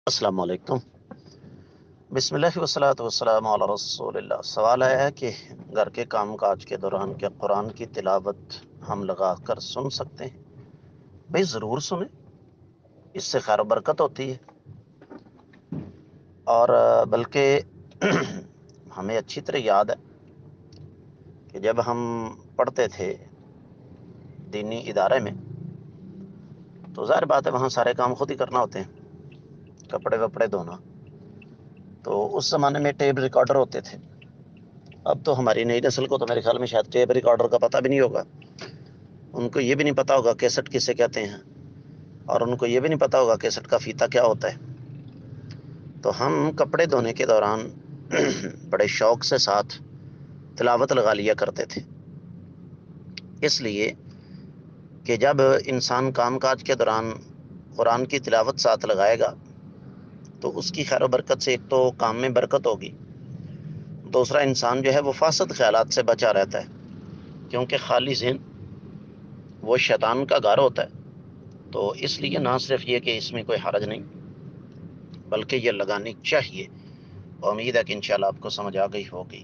السلام علیکم۔ بسم اللہ والصلاۃ والسلام علی رسول اللہ۔ سوال آیا ہے کہ گھر کے کام کاج کے دوران کیا قرآن کی تلاوت ہم لگا کر سن سکتے ہیں؟ بھئی ضرور سنیں، اس سے خیر و برکت ہوتی ہے، اور بلکہ ہمیں اچھی طرح یاد ہے کہ جب ہم پڑھتے تھے دینی ادارے میں تو ظاہر بات ہے وہاں سارے کام خود ہی کرنا ہوتے ہیں، کپڑے وپڑے دھونا، تو اس زمانے میں ٹیپ ریکارڈر ہوتے تھے۔ اب تو ہماری نئی نسل کو تو میرے خیال میں شاید ٹیپ ریکارڈر کا پتہ بھی نہیں ہوگا، ان کو یہ بھی نہیں پتا ہوگا کیسٹ کسے کہتے ہیں، اور ان کو یہ بھی نہیں پتا ہوگا کیسٹ کا فیتہ کیا ہوتا ہے۔ تو ہم کپڑے دھونے کے دوران بڑے شوق سے ساتھ تلاوت لگا لیا کرتے تھے، اس لیے کہ جب انسان کام کاج کے دوران قرآن کی تلاوت ساتھ لگائے گا تو اس کی خیر و برکت سے ایک تو کام میں برکت ہوگی، دوسرا انسان جو ہے وہ فاسد خیالات سے بچا رہتا ہے، کیونکہ خالی ذہن وہ شیطان کا گھر ہوتا ہے۔ تو اس لیے نہ صرف یہ کہ اس میں کوئی حرج نہیں، بلکہ یہ لگانی چاہیے، اور امید ہے کہ انشاءاللہ آپ کو سمجھ آ گئی ہوگی۔